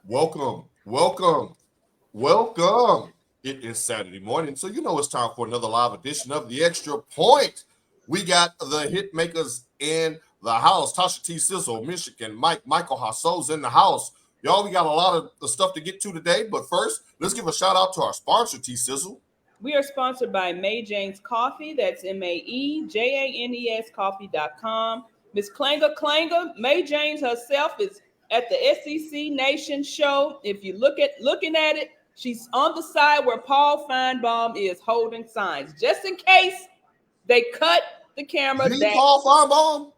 Welcome, welcome, welcome. It is Saturday morning, so you know it's time for another live edition of The Extra Point. We got the hit makers in the house. Tasha T. Sizzle, Michigan, Michael Hasso's in the house. Y'all, we got a lot of the stuff to get to today, but first, let's give a shout out to our sponsor, T. Sizzle. We are sponsored by May Jane's Coffee. That's MAEJANES Coffee.com. Miss Klanger, May Janes herself is at the SEC Nation show. If you looking at it, she's on the side where Paul Feinbaum is holding signs, just in case they cut the camera. The Paul Feinbaum?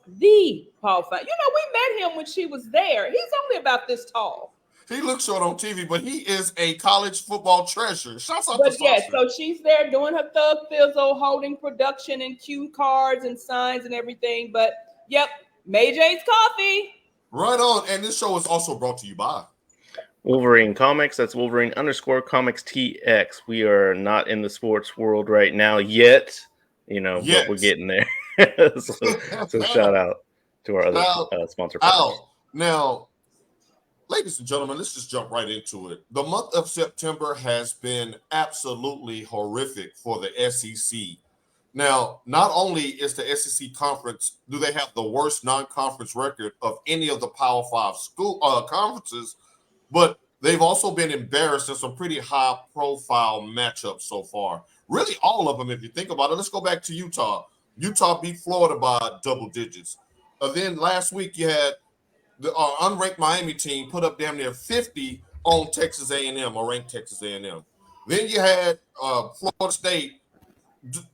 The Paul Feinbaum. You know, we met him when she was there. He's only about this tall. He looks short on TV, but he is a college football treasure. Shouts out But to yeah, Sasha. so she's there doing her thug fizzle, holding production and cue cards and signs and everything. But yep, May Jane's Coffee. Right on. And this show is also brought to you by Wolverine Comics. That's Wolverine_Comics TX. We are not in the sports world right now yet, but we're getting there. so shout out to our other sponsor partners. Now, ladies and gentlemen, let's just jump right into it. The month of September has been absolutely horrific for the SEC. Now, not only is the SEC conference, do they have the worst non-conference record of any of the Power 5 school conferences, but they've also been embarrassed in some pretty high-profile matchups so far. Really, all of them, if you think about it. Let's go back to Utah. Utah beat Florida by double digits. Then last week you had the unranked Miami team put up damn near 50 on Texas A&M, or ranked Texas A&M. Then you had Florida State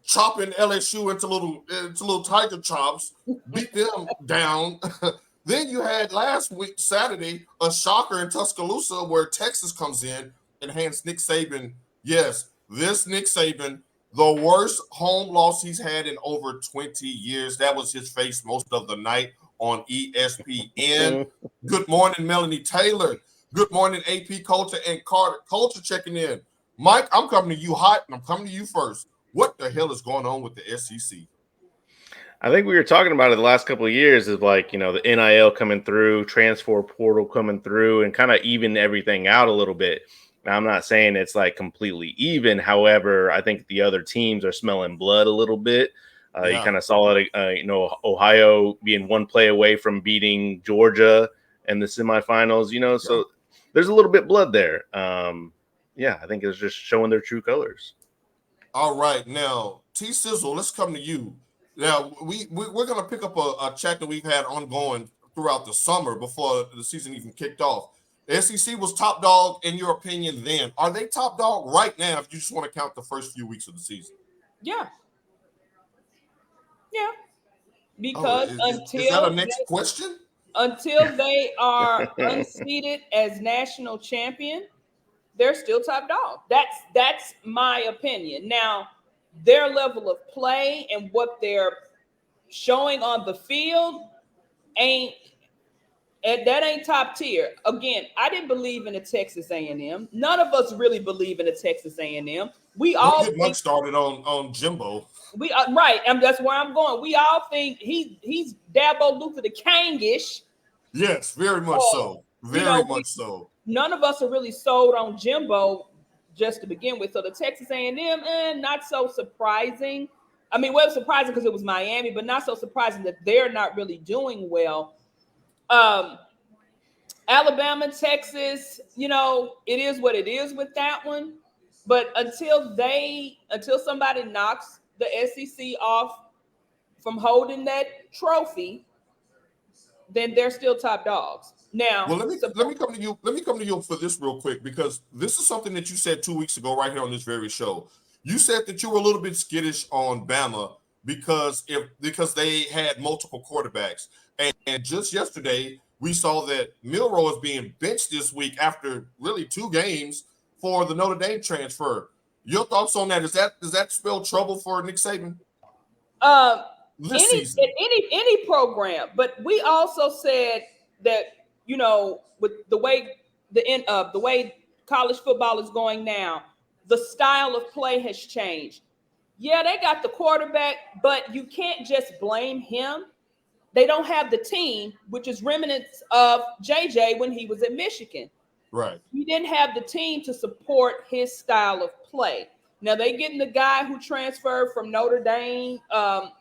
chopping LSU into little tiger chops, beat them down. Then you had last week, Saturday, a shocker in Tuscaloosa where Texas comes in and hands Nick Saban, yes, this Nick Saban, the worst home loss he's had in over 20 years. That was his face most of the night on ESPN. Good morning, Melanie Taylor. Good morning, AP Culture and Carter Culture checking in. Mike, I'm coming to you hot, and I'm coming to you first. What the hell is going on with the SEC? I think we were talking about it the last couple of years is the NIL coming through, transfer portal coming through, and kind of even everything out a little bit. Now, I'm not saying it's like completely even. However, I think the other teams are smelling blood a little bit. You kind of saw it, Ohio being one play away from beating Georgia in the semifinals, so there's a little bit blood there. I think it's just showing their true colors. All right. Now, T Sizzle, let's come to you. Now, we're going to pick up a chat that we've had ongoing throughout the summer before the season even kicked off. The SEC was top dog, in your opinion, then. Are they top dog right now if you just want to count the first few weeks of the season? Yeah. Yeah. Because is that a next question? Until they are unseated as national champion, they're still top dog. That's my opinion. Now, their level of play and what they're showing on the field ain't top tier. Again, I didn't believe in a Texas A&M. None of us really believe in a Texas A&M. We all get much started on Jimbo. Right, and that's where I'm going. We all think he's Dabo Luther the Kangish. Yes, very much so. Very much so. None of us are really sold on Jimbo just to begin with. So the Texas A&M, not so surprising. I mean, well, surprising because it was Miami, but not so surprising that they're not really doing well. Alabama, Texas, it is what it is with that one. But until somebody knocks the SEC off from holding that trophy, then they're still top dogs. Now, well, let me come to you. Let me come to you for this real quick, because this is something that you said 2 weeks ago right here on this very show. You said that you were a little bit skittish on Bama because they had multiple quarterbacks, and just yesterday we saw that Milroe is being benched this week after really 2 games for the Notre Dame transfer. Your thoughts on that? Does that spell trouble for Nick Saban? Any program, but we also said that with the way college football is going now, the style of play has changed. Yeah, they got the quarterback, but you can't just blame him they don't have the team, which is remnants of JJ when he was at Michigan. Right. He didn't have the team to support his style of play. Now they getting the guy who transferred from Notre Dame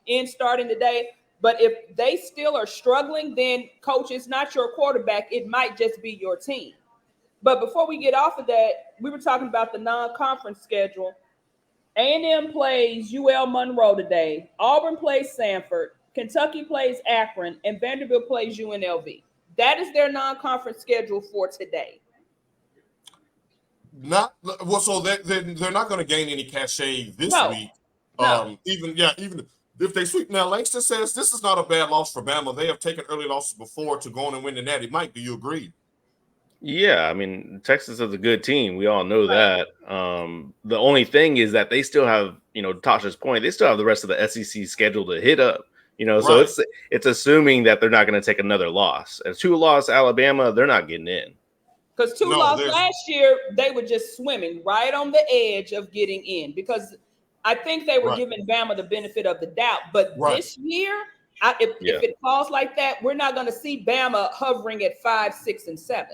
in starting today. But if they still are struggling, then coach, it's not your quarterback. It might just be your team. But before we get off of that, we were talking about the non-conference schedule. A&M plays UL Monroe today. Auburn plays Samford. Kentucky plays Akron. And Vanderbilt plays UNLV. That is their non-conference schedule for today. Not well, so they're not going to gain any cachet this week. No. Even if they sweep. Now, Langston says this is not a bad loss for Bama. They have taken early losses before to go on and win the Natty. Mike, do you agree? Yeah, I mean, Texas is a good team. We all know that. The only thing is that they still have, Tasha's point, they still have the rest of the SEC schedule to hit up. So it's assuming that they're not going to take another loss. A 2-loss Alabama, they're not getting in. Because 2 loss last year, they were just swimming right on the edge of getting in. Because I think they were giving Bama the benefit of the doubt. But this year, if it falls like that, we're not going to see Bama hovering at 5, 6, and 7.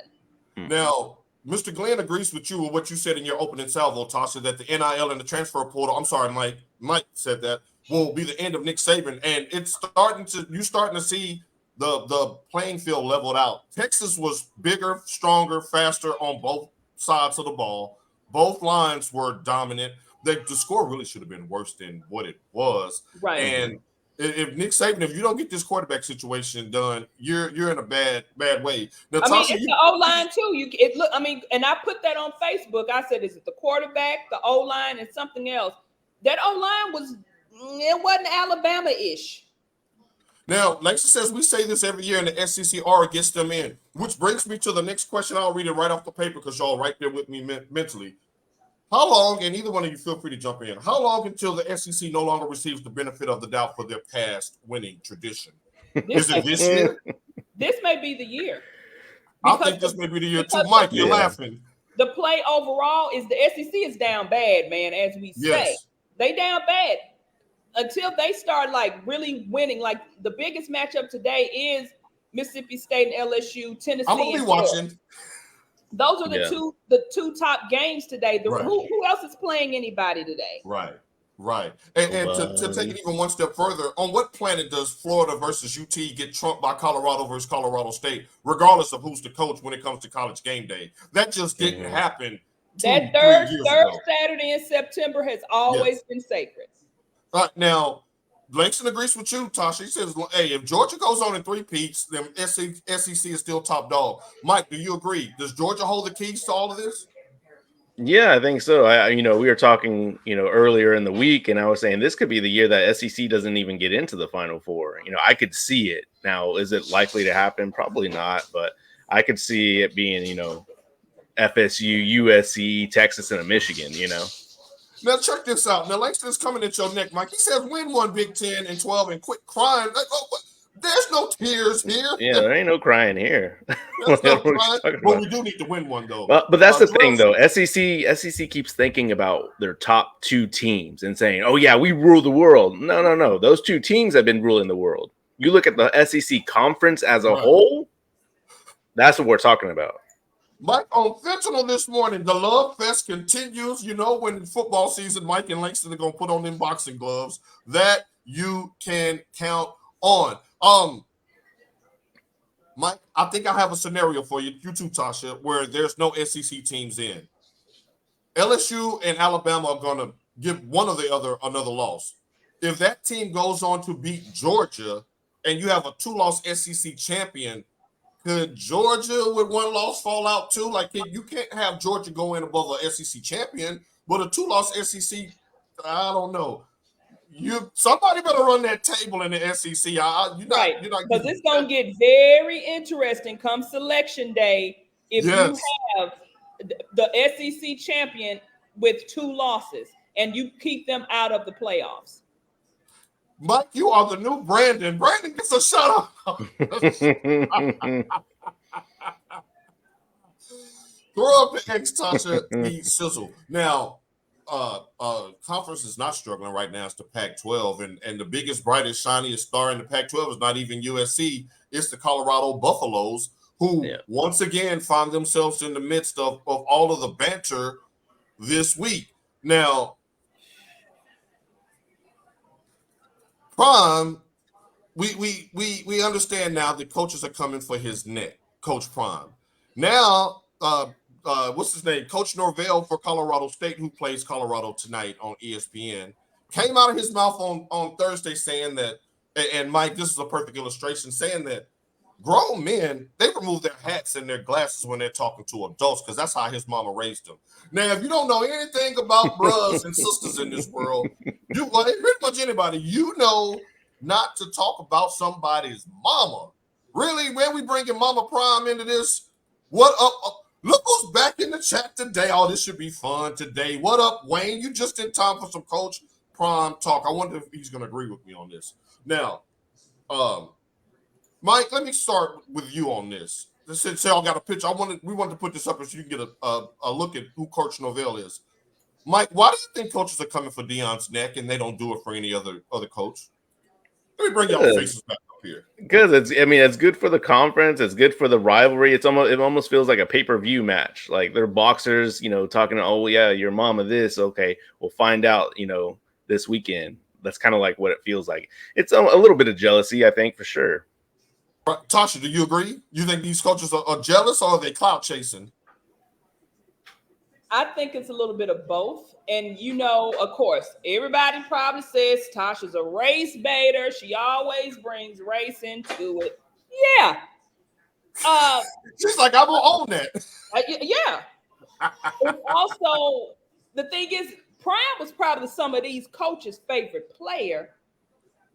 Now, Mr. Glenn agrees with you with what you said in your opening salvo, Tasha, that the NIL and the transfer portal, I'm sorry, Mike said that, will be the end of Nick Saban. And it's starting to see the playing field leveled out. Texas was bigger, stronger, faster on both sides of the ball. Both lines were dominant. The score really should have been worse than what it was. Right. And if Nick Saban, if you don't get this quarterback situation done, you're in a bad way. Now, Tasha, it's the O-line too. And I put that on Facebook. I said, is it the quarterback, the O-line, and something else? That O-line wasn't Alabama-ish. Now, Lexi says we say this every year, and the SEC already gets them in, which brings me to the next question. I'll read it right off the paper because y'all right there with me mentally. How long, and either one of you feel free to jump in, how long until the SEC no longer receives the benefit of the doubt for their past winning tradition? Is it this year? This may be the year. I think this may be the year too. Mike, you're laughing. The play overall is the SEC is down bad, man, as we say. Yes. They down bad. Until they start really winning, the biggest matchup today is Mississippi State and LSU, Tennessee. I'm gonna be watching. Those are the two top games today. Who else is playing anybody today? Right. And to take it even one step further, on what planet does Florida versus UT get trumped by Colorado versus Colorado State, regardless of who's the coach when it comes to college game day? That just didn't happen. That third Saturday in September has always been sacred. Now, Langston agrees with you, Tasha. He says, hey, if Georgia goes on in 3 peats, then SEC is still top dog. Mike, do you agree? Does Georgia hold the keys to all of this? Yeah, I think so. We were talking, earlier in the week, and I was saying this could be the year that SEC doesn't even get into the Final Four. I could see it. Now, is it likely to happen? Probably not, but I could see it being, FSU, USC, Texas, and Michigan, Now, check this out. Now, Langston's coming at your neck, Mike. He says win one Big 10 and 12 and quit crying. There's no tears here. Yeah, there ain't no crying here. There's no crying. But we do need to win one, though. But that's the thing, though. SEC keeps thinking about their top 2 teams and saying, oh, yeah, we rule the world. No. Those 2 teams have been ruling the world. You look at the SEC conference as a whole, that's what we're talking about. Mike, on Fentanyl this morning, the love fest continues. When football season, Mike and Langston are going to put on them boxing gloves. That you can count on. Mike, I think I have a scenario for you too, Tasha, where there's no SEC teams in. LSU and Alabama are going to give one or the other another loss. If that team goes on to beat Georgia and you have a 2-loss SEC champion, could Georgia with 1 loss fall out too? You can't have Georgia go in above a SEC champion, but a 2-loss SEC, I don't know. Somebody better run that table in the SEC. You're not because it's gonna get very interesting come selection day if you have the SEC champion with 2 losses and you keep them out of the playoffs. Mike, you are the new Brandon. Brandon gets a shout out. Throw up the X, Tasha, the sizzle. Now, conference is not struggling right now. It's the Pac-12, and the biggest, brightest, shiniest star in the Pac-12 is not even USC. It's the Colorado Buffaloes, who once again find themselves in the midst of all of the banter this week. Now, Prime, we understand now that coaches are coming for his neck, Coach Prime. Now, what's his name? Coach Norvell for Colorado State, who plays Colorado tonight on ESPN, came out of his mouth on Thursday saying that, and Mike, this is a perfect illustration, saying that grown men, they remove their hats and their glasses when they're talking to adults because that's how his mama raised them. Now, if you don't know anything about brothers and sisters in this world, pretty much anybody, you know not to talk about somebody's mama. Really, when we bringing Mama Prime into this, what up? Look who's back in the chat today. Oh, this should be fun today. What up, Wayne? You just in time for some Coach Prime talk. I wonder if he's going to agree with me on this. Now, Mike, let me start with you on this. Since y'all got a picture, we wanted to put this up so you can get a look at who Coach Norvell is. Mike, why do you think coaches are coming for Deion's neck and they don't do it for any other coach? Let me bring y'all faces back up here. Because it's good for the conference. It's good for the rivalry. It almost feels like a pay-per-view match. Like they're boxers, talking. Oh yeah, your mama this. Okay, we'll find out. This weekend. That's kind of like what it feels like. It's a little bit of jealousy, I think, for sure. Tasha, do you agree? You think these coaches are jealous or are they clout chasing? I think it's a little bit of both. And, of course, everybody probably says Tasha's a race baiter. She always brings race into it. Yeah. She's like, I'm going to own that. Yeah. It's also, the thing is, Prime was probably some of these coaches' favorite player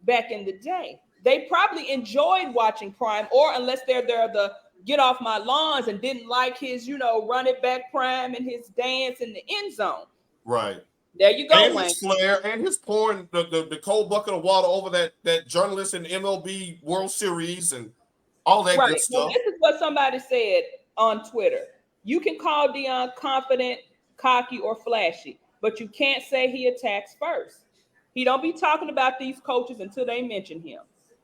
back in the day. They probably enjoyed watching Prime, or unless they're the get off my lawns and didn't like his, run it back Prime and his dance in the end zone. Right. There you go, and Wayne. His flair and his pouring the cold bucket of water over that journalist in the MLB World Series and all that good stuff. Well, this is what somebody said on Twitter. You can call Deion confident, cocky, or flashy, but you can't say he attacks first. He don't be talking about these coaches until they mention him.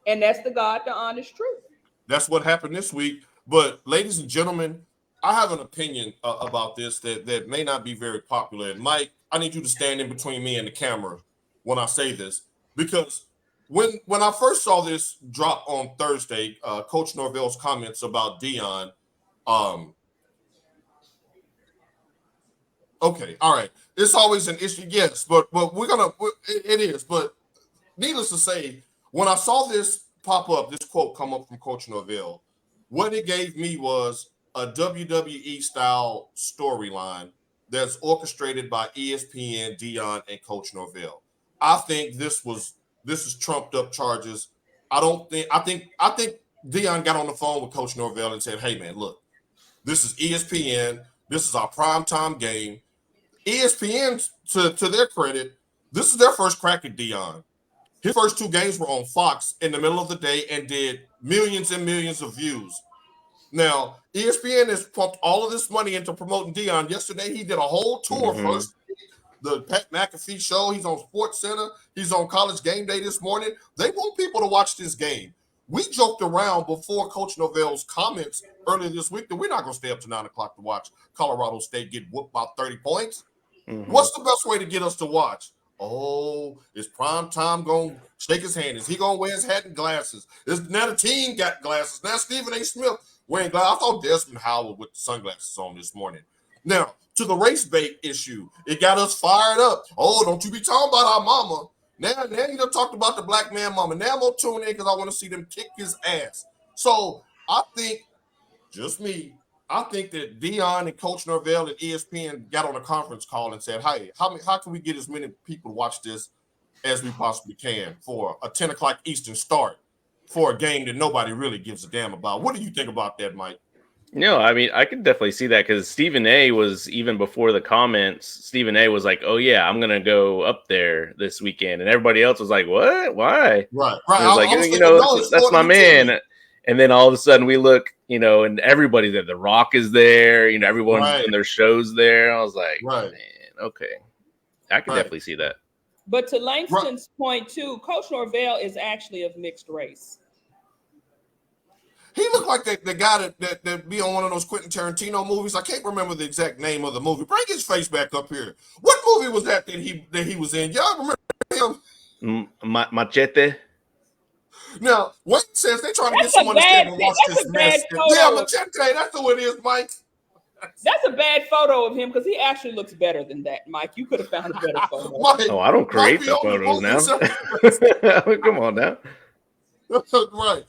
And that's the honest truth. That's what happened this week. But ladies and gentlemen, I have an opinion about this that may not be very popular. And Mike, I need you to stand in between me and the camera when I say this. Because when I first saw this drop on Thursday, Coach Norvell's comments about Deion, okay, all right. It's always an issue, yes, but it is. But needless to say, when I saw this pop up, this quote come up from Coach Norvell, what it gave me was a WWE style storyline that's orchestrated by ESPN, Deion, and Coach Norvell. I think this is trumped up charges. I think Deion got on the phone with Coach Norvell and said, "Hey man, look, this is ESPN. This is our primetime game." ESPN, to their credit, this is their first crack at Deion. His first two games were on Fox in the middle of the day and did millions and millions of views. Now, ESPN has pumped all of this money into promoting Deion. Yesterday, he did a whole tour first. The Pat McAfee show. He's on Sports Center. He's on College Game Day this morning. They want people to watch this game. We joked around before Coach Norvell's comments earlier this week that we're not going to stay up to 9 o'clock to watch Colorado State get whooped by 30 points. What's the best way to get us to watch? Oh, is Prime Time going to shake his hand? Is he going to wear his hat and glasses? Now the team got glasses. Now Stephen A. Smith wearing glasses. I saw Desmond Howard with sunglasses on this morning. Now, to the race bait issue, it got us fired up. Oh, don't you be talking about our mama. Now you done talked about the black man mama. Now I'm going to tune in because I want to see them kick his ass. So I think, just me, I think that Deion and Coach Norvell and ESPN got on a conference call and said, hey, how can we get as many people to watch this as we possibly can for a 10 o'clock Eastern start for a game that nobody really gives a damn about? What do you think about that, Mike? No, I mean, I could definitely see that because Stephen A was, even before the comments, Stephen A was like, oh, yeah, I'm going to go up there this weekend. And everybody else was like, what? Why? Right. He was like, that's my man. And then all of a sudden we look, and everybody's there. The Rock is there. Everyone's doing their shows there. I was like, man, okay. I can Right. definitely see that. But to Langston's point too, Coach Norvell is actually of mixed race. He looked like the guy that be on one of those Quentin Tarantino movies. I can't remember the exact name of the movie. Bring his face back up here. What movie was that he was in? Y'all remember him? Machete. Now, Wayne says they're trying to get That's someone to stay bad. and watch That's this a mess. bad photo. Yeah, Machete, that's who it is, Mike. That's a bad photo of him because he actually looks better than that, Mike. You could have found a better photo. Mike, Oh, I don't create the photos now. Come on now. Right.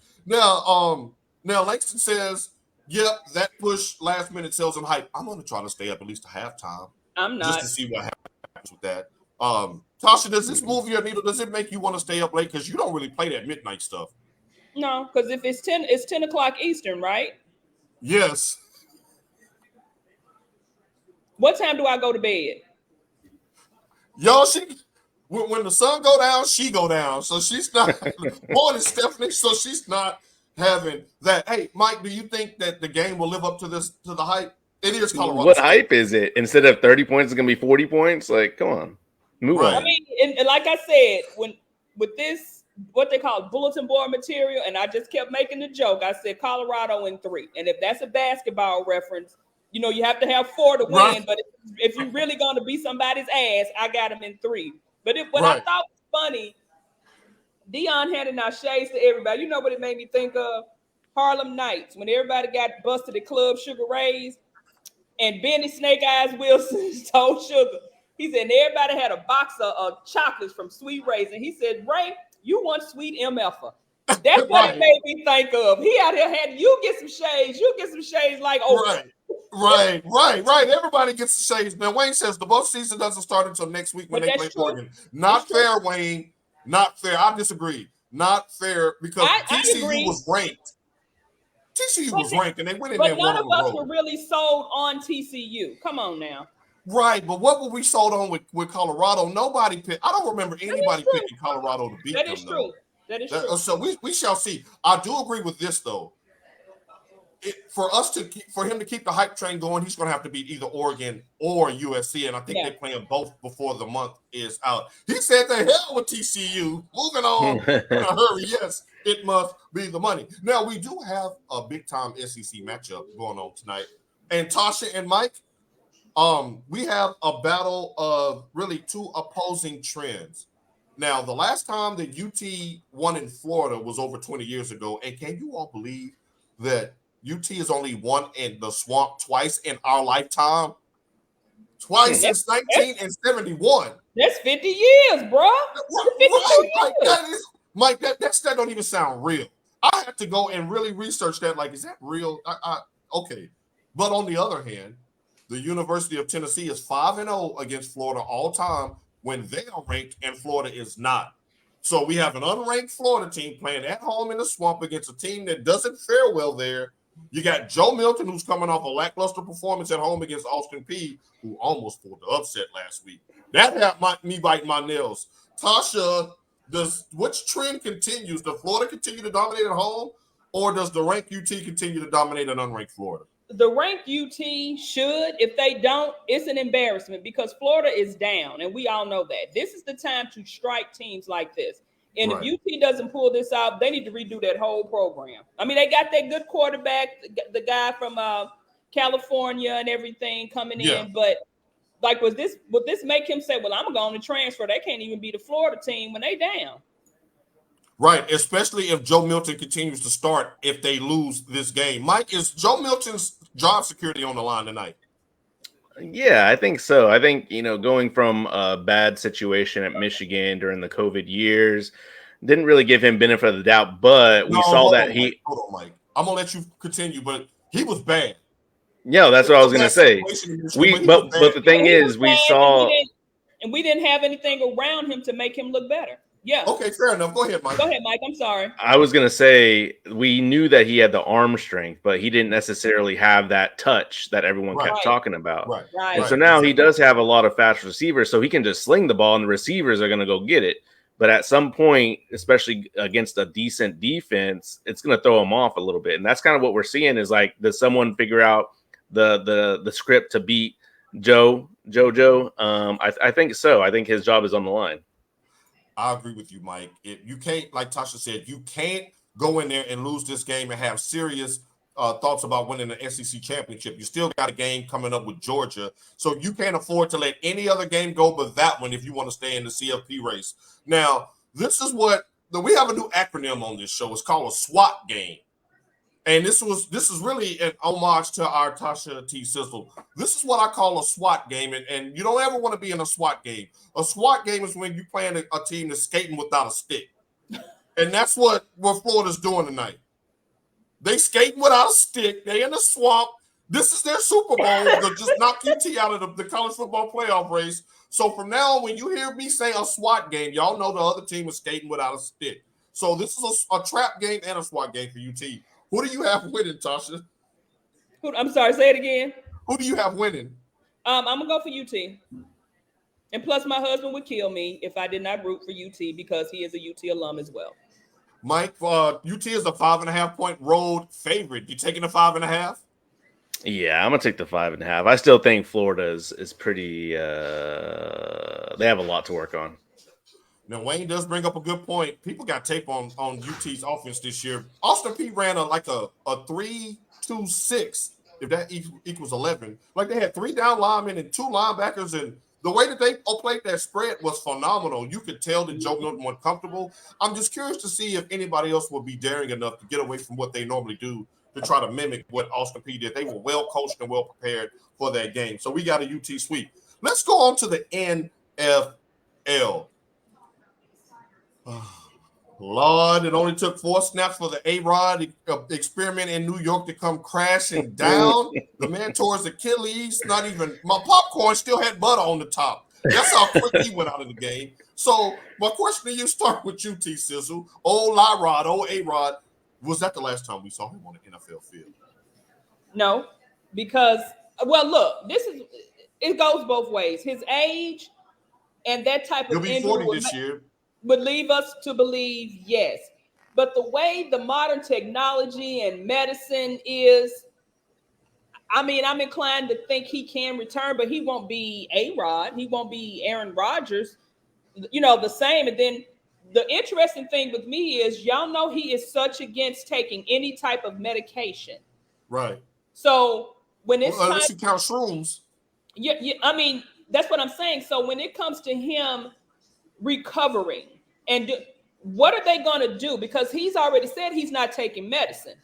Now Langston says, yep, that push last minute sells him hype. I'm gonna try to stay up at least a halftime. I'm not. Just to see what happens with that. Tasha, does this movie, Anita, does it make you want to stay up late? Because you don't really play that midnight stuff. No, because if it's 10 o'clock Eastern, right? Yes. What time do I go to bed? Y'all, when the sun go down, she go down. So she's not morning Stephanie, so she's not having that. Hey, Mike, do you think that the game will live up to the hype? It is Colorado. What State. hype is it? Instead of 30 points, it's gonna be 40 points. Like, come on, move on. I mean, and like I said, with this, what they call bulletin board material, and I just kept making the joke. I said Colorado in 3, and if that's a basketball reference, you know, you have to have 4 to win. Right. But if you're really going to beat somebody's ass, I got them in 3. But what I thought was funny, Deion handing out shades to everybody. You know what it made me think of? Harlem Nights, when everybody got busted at Club Sugar Ray's, and Benny Snake Eyes Wilson told Sugar, he said, and everybody had a box of chocolates from Sweet Ray's, and he said, Ray, you want sweet MF'er. That's what it made me think of. He out here had, you get some shades like over. Right. Everybody gets the shades. Now, Wayne says the bowl season doesn't start until next week when they play Oregon. Not fair, Wayne. Not fair. I disagree. Not fair because TCU was ranked. TCU was ranked, and they went in there. But none of us were really sold on TCU. Come on now. Right, but what were we sold on with Colorado? Nobody picked. I don't remember anybody picking Colorado to beat them. That is true. That is true. So we shall see. I do agree with this though. For him to keep the hype train going, he's going to have to beat either Oregon or USC, and I think they're playing both before the month is out. He said, "The hell with TCU." Moving on in a hurry. Yes, it must be the money. Now we do have a big time SEC matchup going on tonight, and Tasha and Mike, we have a battle of really 2 opposing trends. Now, the last time that UT won in Florida was over 20 years ago, and can you all believe that UT has only won in the Swamp twice in our lifetime? Twice since 1971. That's 50 years, bro. Right. Mike, that don't even sound real. I had to go and really research that. Like, is that real? Okay. But on the other hand, the University of Tennessee is 5-0 against Florida all time when they are ranked and Florida is not. So we have an unranked Florida team playing at home in the Swamp against a team that doesn't fare well there. You got Joe Milton, who's coming off a lackluster performance at home against Austin Peay, who almost pulled the upset last week. That had me biting my nails. Tasha, which trend continues? Does Florida continue to dominate at home, or does the ranked UT continue to dominate an unranked Florida? The ranked UT should. If they don't, it's an embarrassment because Florida is down, and we all know that. This is the time to strike teams like this. And if UT doesn't pull this out, they need to redo that whole program. I mean, they got that good quarterback, the guy from California and everything coming in. But like, would this make him say, well, I'm going to transfer? They can't even be the Florida team when they down. Right, especially if Joe Milton continues to start if they lose this game. Mike, is Joe Milton's job security on the line tonight? Yeah, I think so. I think, going from a bad situation at Michigan during the COVID years didn't really give him benefit of the doubt, but we saw that he... Hold on, Mike. I'm going to let you continue, but he was bad. Yeah, that's what I was going to say. But the thing is, we saw... And we didn't have anything around him to make him look better. Yeah. Okay, fair enough. Go ahead, Mike. I'm sorry. I was going to say we knew that he had the arm strength, but he didn't necessarily have that touch that everyone kept talking about. Right. And so now he does have a lot of fast receivers, so he can just sling the ball and the receivers are going to go get it. But at some point, especially against a decent defense, it's going to throw him off a little bit. And that's kind of what we're seeing is like, does someone figure out the script to beat Jojo. I think so. I think his job is on the line. I agree with you, Mike. You can't, like Tasha said, you can't go in there and lose this game and have serious thoughts about winning the SEC championship. You still got a game coming up with Georgia, so you can't afford to let any other game go but that one if you want to stay in the CFP race. Now, this is what we have a new acronym on this show. It's called a SWAT game. And this is really an homage to our Tasha T. Sizzle. This is what I call a SWAT game, and you don't ever want to be in a SWAT game. A SWAT game is when you playing a team that's skating without a stick. And that's what Florida's doing tonight. They skating without a stick. They in the swamp. This is their Super Bowl to just knock UT out of the college football playoff race. So from now on, when you hear me say a SWAT game, y'all know the other team is skating without a stick. So this is a trap game and a SWAT game for UT. Who do you have winning, Tasha? I'm sorry, say it again. Who do you have winning? I'm gonna go for UT. And plus, my husband would kill me if I did not root for UT because he is a UT alum as well. Mike, UT is a 5.5-point road favorite. You taking the 5.5? Yeah, I'm gonna take the 5.5. I still think Florida is pretty. They have a lot to work on. Now, Wayne does bring up a good point. People got tape on UT's offense this year. Austin Peay ran a 3-2-6, if that equals 11. Like, they had 3 down linemen and 2 linebackers, and the way that they played that spread was phenomenal. You could tell that Joe Milton was comfortable. I'm just curious to see if anybody else will be daring enough to get away from what they normally do to try to mimic what Austin Peay did. They were well coached and well prepared for that game. So we got a UT sweep. Let's go on to the NFL. Lord, it only took 4 snaps for the Arod experiment in New York to come crashing down. The man tore his Achilles. Not even my popcorn still had butter on the top. That's how quick he went out of the game. So my question to you start with UT Sizzle. Old Arod, old Arod. Was that the last time we saw him on the NFL field? No, because look, it goes both ways. His age and that type He'll of be 40 this year. Would leave us to believe yes. But the way the modern technology and medicine is, I'm inclined to think he can return, but he won't be A-Rod. He won't be Aaron Rodgers, the same. And then the interesting thing with me is y'all know he is such against taking any type of medication. Right. So when it's unless you count shrooms. Yeah, that's what I'm saying. So when it comes to him recovering and what are they going to do? Because he's already said he's not taking medicine.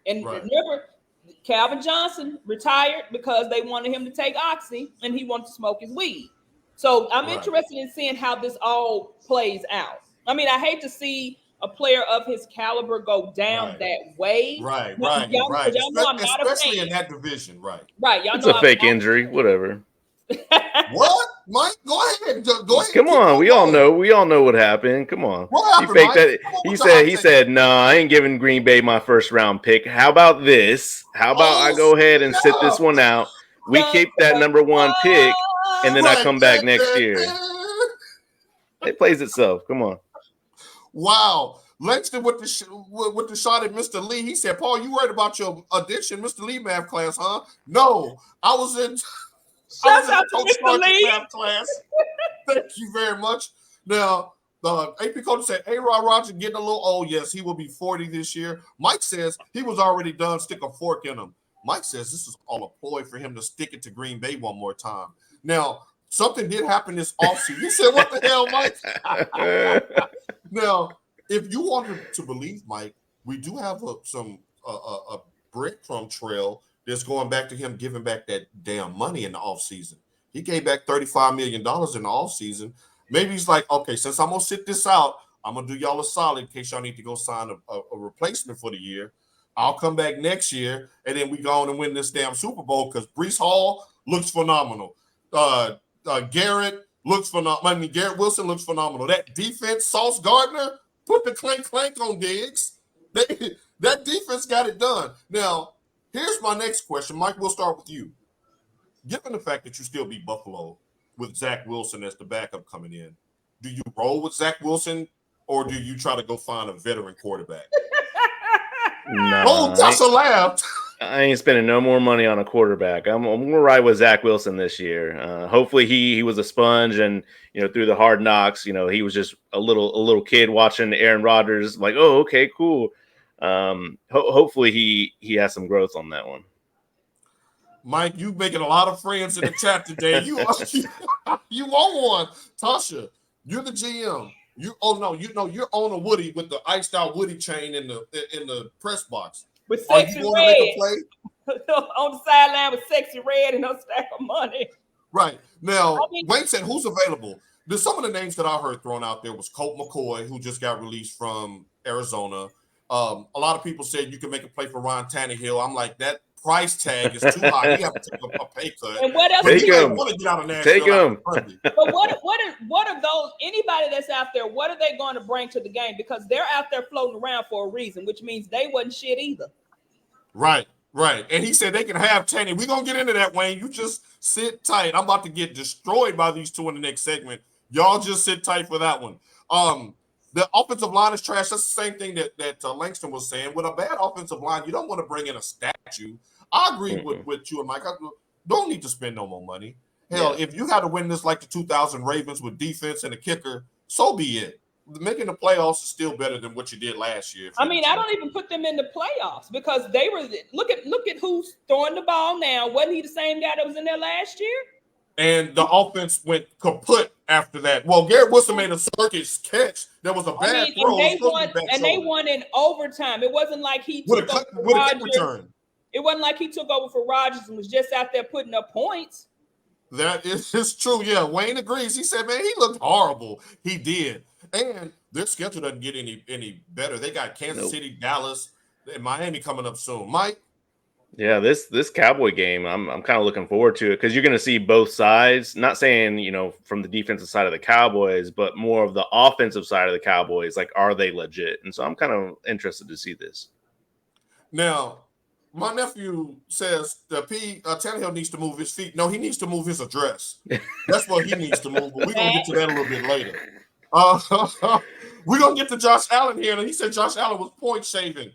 And remember, Calvin Johnson retired because they wanted him to take oxy and he wanted to smoke his weed. So I'm interested in seeing how this all plays out. I hate to see a player of his caliber go down that way. Right. Y'all know I'm not especially in that division, right. Y'all it's know a fake injury, whatever. What? Mike, go ahead. Go ahead. Come on, we all know what happened. Come on. What happened, He faked Mike? that. He said, "No, I ain't giving Green Bay my first round pick. How about this? How about I go ahead and sit this one out? We keep that number 1 pick, and then I come back next year." It plays itself. Come on. Wow. Langston with the shot at Mr. Lee. He said, "Paul, you worried about your addition, Mr. Lee math class, huh?" No, I was in Shout out to Mr. Lee. Math class. Thank you very much. Now, the AP coach said, A-Rod Rodgers getting a little old. Yes, he will be 40 this year. Mike says he was already done. Stick a fork in him. Mike says this is all a ploy for him to stick it to Green Bay one more time. Now, something did happen this offseason. He said, "What the hell, Mike?" Now, if you wanted to believe Mike, we do have a breadcrumb trail that's going back to him giving back that damn money in the offseason. He gave back $35 million in the offseason. Maybe he's like, okay, since I'm going to sit this out, I'm going to do y'all a solid in case y'all need to go sign a replacement for the year. I'll come back next year, and then we go on and win this damn Super Bowl because Breece Hall looks phenomenal. Garrett looks phenomenal. Garrett Wilson looks phenomenal. That defense, Sauce Gardner, put the clank on Diggs. That defense got it done. Now, here's my next question. Mike, we'll start with you. Given the fact that you still beat Buffalo with Zach Wilson as the backup coming in, do you roll with Zach Wilson or do you try to go find a veteran quarterback? No, Oh, Tasha laughed. I ain't spending no more money on a quarterback. I'm gonna ride with Zach Wilson this year. Hopefully he was a sponge, and through the hard knocks, he was just a little kid watching Aaron Rodgers. Like, oh, okay, cool. Hopefully he has some growth on that one. Mike, you making a lot of friends in the chat today. You want one, Tasha? You're the GM. You're on a Woody with the iced out Woody chain in the press box. With sexy red make a play? On the sideline with sexy red and a stack of money. Right now, Wayne said, "Who's available?" There's some of the names that I heard thrown out there was Colt McCoy, who just got released from Arizona. A lot of people said you can make a play for Ryan Tannehill. I'm like, that price tag is too high. You have to take a pay cut. And what else? Take him. Want to get out of Nashville. Take him. But what are those? Anybody that's out there, what are they going to bring to the game? Because they're out there floating around for a reason, which means they wasn't shit either. Right. And he said they can have Tanny. We're going to get into that, Wayne. You just sit tight. I'm about to get destroyed by these two in the next segment. Y'all just sit tight for that one. The offensive line is trash. That's the same thing that Langston was saying. With a bad offensive line, you don't want to bring in a statue. I agree with you and Mike. I don't need to spend no more money. Hell, if you had to win this like the 2000 Ravens with defense and a kicker, so be it. Making the playoffs is still better than what you did last year. I mean, I don't even put them in the playoffs because they were look at who's throwing the ball now. Wasn't he the same guy that was in there last year? And the offense went kaput after that. Well, Garrett Wilson made a circus catch. That was a bad throw. They won in overtime. It wasn't like he took over for Rodgers. It wasn't like he took over for Rodgers and was just out there putting up points. That is true. Yeah, Wayne agrees. He said, man, he looked horrible. He did. And their schedule doesn't get any better. They got Kansas City, Dallas, and Miami coming up soon. Mike? Yeah, this Cowboy game, I'm kind of looking forward to it because you're going to see both sides. Not saying, from the defensive side of the Cowboys, but more of the offensive side of the Cowboys. Like, are they legit? And so I'm kind of interested to see this. Now, my nephew says Tannehill needs to move his feet. No, he needs to move his address. That's what he needs to move. But we're going to get to that a little bit later. We're going to get to Josh Allen here. And he said Josh Allen was point shaving.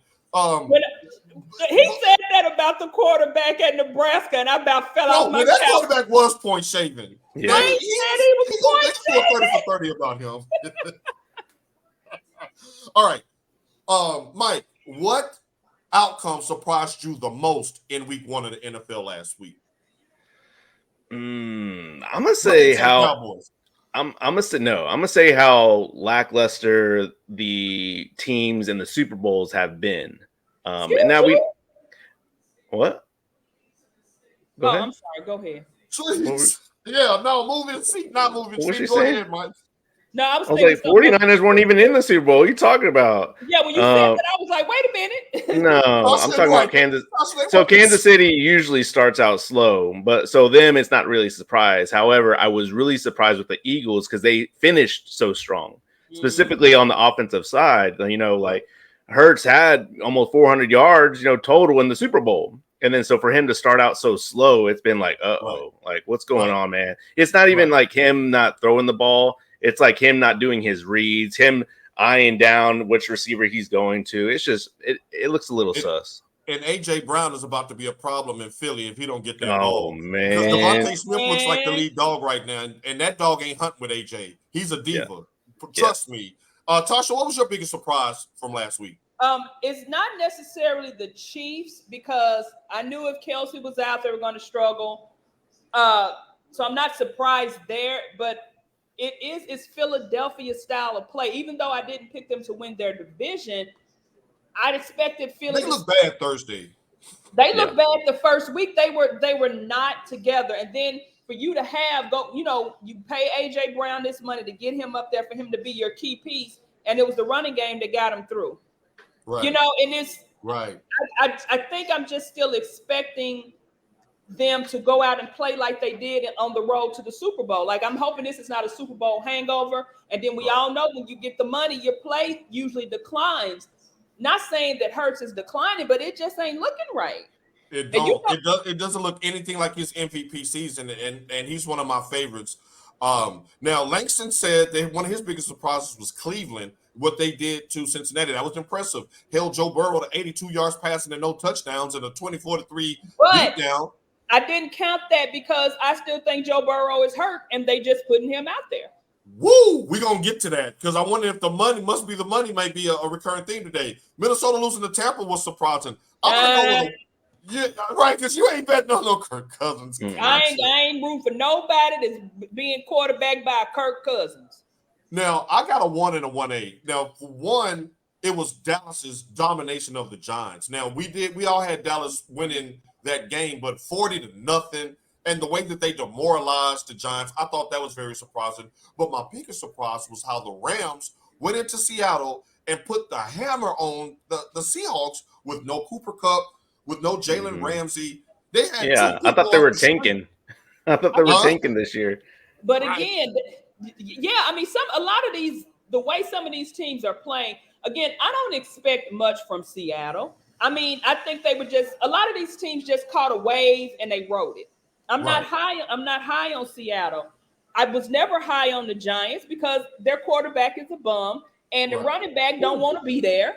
He said that about the quarterback at Nebraska, and I about fell off my couch. That quarterback was point shaving. Yeah. He said he was point shaving. 30 for 30 about him. All right. Mike, what outcome surprised you the most in week 1 of the NFL last week? I'm gonna say how I'm gonna say how lackluster the teams in the Super Bowls have been. And now what? Go ahead. I'm sorry. Go ahead. Please. Yeah, no, moving seat, not moving seat. Go ahead, Mike. No, I was like 49ers weren't even in the Super Bowl. What are you talking about? Yeah, when you said that, I was like, wait a minute. No, I'm talking about Kansas. So Kansas City usually starts out slow, but so them it's not really a surprise. However, I was really surprised with the Eagles because they finished so strong, specifically on the offensive side. Like Hurts had almost 400 yards, total in the Super Bowl. And then so for him to start out so slow, it's been like, like what's going on, man? It's not even like him not throwing the ball. It's like him not doing his reads, him eyeing down which receiver he's going to. It's just it looks a little sus. And AJ Brown is about to be a problem in Philly if he don't get that ball. Man, because Devontae Smith looks like the lead dog right now, and that dog ain't hunting with AJ. He's a diva. Trust me. Tasha, what was your biggest surprise from last week? It's not necessarily the Chiefs because I knew if Kelsey was out, they were going to struggle. So I'm not surprised there, but it's Philadelphia style of play. Even though I didn't pick them to win their division, I'd expected Philly. They look bad Thursday. They look bad the first week. They were not together, and then for you to you pay AJ Brown this money to get him up there for him to be your key piece, and it was the running game that got him through. Right. And it's right. I think I'm just still expecting them to go out and play like they did on the road to the Super Bowl. Like I'm hoping this is not a Super Bowl hangover. And then we all know when you get the money, your play usually declines. Not saying that Hurts is declining, but it just ain't looking right. It doesn't look anything like his MVP season, and he's one of my favorites. Now Langston said that one of his biggest surprises was Cleveland. what they did to Cincinnati. That was impressive. Held Joe Burrow to 82 yards passing and no touchdowns and a 24-3 But beatdown. I didn't count that because I still think Joe Burrow is hurt and they just putting him out there. Woo! We're going to get to that because I wonder if the money might be a recurring theme today. Minnesota losing to Tampa was surprising. I'm going to go with yeah, right, because you ain't betting on no Kirk Cousins. I ain't room for nobody that's being quarterbacked by Kirk Cousins. Now, I got a 1 and a 1A. Now, for one, it was Dallas's domination of the Giants. Now, we all had Dallas winning that game, but 40-0. And the way that they demoralized the Giants, I thought that was very surprising. But my biggest surprise was how the Rams went into Seattle and put the hammer on the Seahawks with no Cooper Kupp, with no Jalen Ramsey. They had I thought they were tanking. I thought they were tanking this year. But again, I mean, a lot of these, the way some of these teams are playing, again, I don't expect much from Seattle. I mean, I think they were a lot of these teams just caught a wave and they rode it. I'm not high on Seattle. I was never high on the Giants because their quarterback is a bum and the running back don't want to be there.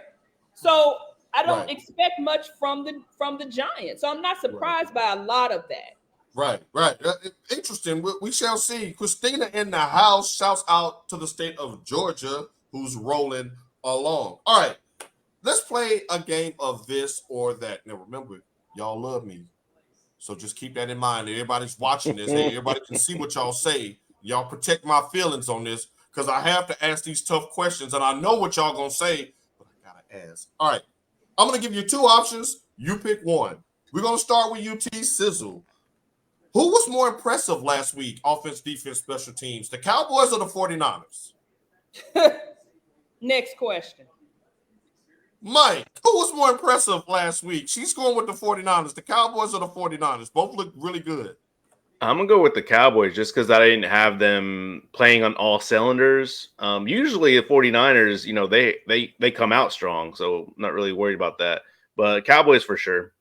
So I don't expect much from the Giants. So I'm not surprised by a lot of that. Right. Interesting. We shall see. Christina in the house shouts out to the state of Georgia, who's rolling along. All right. Let's play a game of this or that. Now, remember, y'all love me. So just keep that in mind. Everybody's watching this. Hey, everybody can see what y'all say. Y'all protect my feelings on this because I have to ask these tough questions, and I know what y'all going to say, but I got to ask. All right. I'm going to give you 2 options. You pick one. We're going to start with UT Sizzle. Who was more impressive last week, offense, defense, special teams, the Cowboys or the 49ers? Next question. Mike, who was more impressive last week? She's going with the 49ers, the Cowboys or the 49ers. Both look really good. I'm going to go with the Cowboys just because I didn't have them playing on all cylinders. Usually the 49ers, you know, they come out strong, so I'm not really worried about that. But Cowboys for sure,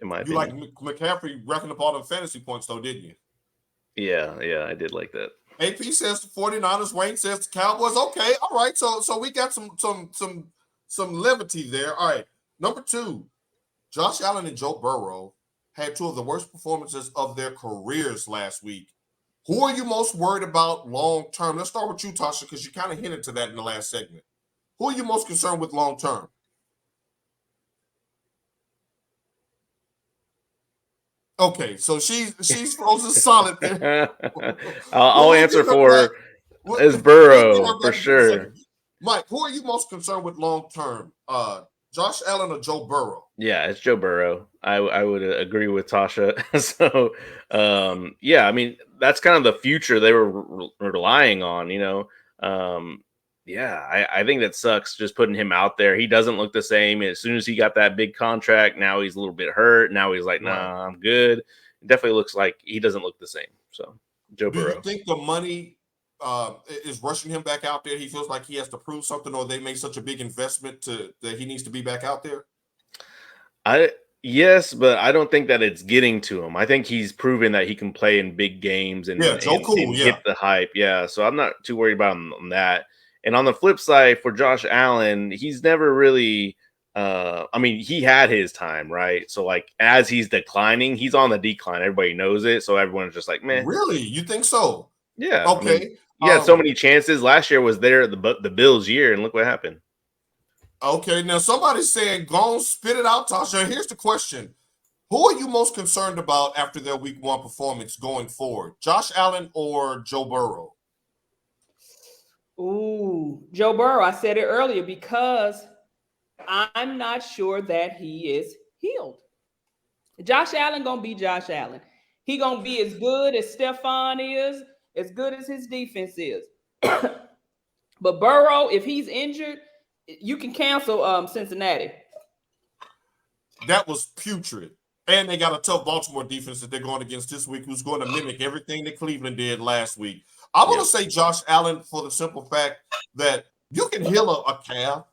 in my opinion. You like McCaffrey racking up all the fantasy points, though, didn't you? Yeah, I did like that. AP says the 49ers. Wayne says the Cowboys. Okay, all right. So we got some levity there. All right. Number 2, Josh Allen and Joe Burrow had 2 of the worst performances of their careers last week. Who are you most worried about long term? Let's start with you, Tasha, because you kind of hinted to that in the last segment. Who are you most concerned with long term? Okay, so she's frozen solid there. I'll answer for is Burrow for sure. Mike, who are you most concerned with long term? Josh Allen or Joe Burrow? Yeah, it's Joe Burrow. I would agree with Tasha. So, I mean, that's kind of the future they were relying on, you know. I think that sucks just putting him out there. He doesn't look the same. As soon as he got that big contract, now he's a little bit hurt. Now he's like, nah, I'm good. It definitely looks like he doesn't look the same. So, Joe Burrow. Do you think the money is rushing him back out there? He feels like he has to prove something, or they made such a big investment that he needs to be back out there? Yes, but I don't think that it's getting to him. I think he's proven that he can play in big games and get the hype. Yeah, so I'm not too worried about him on that. And on the flip side, for Josh Allen, he's never really I mean, he had his time, right? So, like, as he's declining, he's on the decline. Everybody knows it. So everyone's just like, man. Really? You think so? Yeah. Okay. I mean, he had so many chances. Last year was the Bills' year, and look what happened. Okay. Now, somebody's saying, go on, spit it out, Tasha. Here's the question. Who are you most concerned about after their week 1 performance going forward? Josh Allen or Joe Burrow? Ooh, Joe Burrow. I said it earlier because I'm not sure that he is healed. Josh Allen gonna be Josh Allen. He gonna be as good as Stephon is, as good as his defense is. But Burrow, if he's injured, you can cancel Cincinnati. That was putrid. And they got a tough Baltimore defense that they're going against this week, who's going to mimic everything that Cleveland did last week. I'm going to say Josh Allen for the simple fact that you can heal a calf,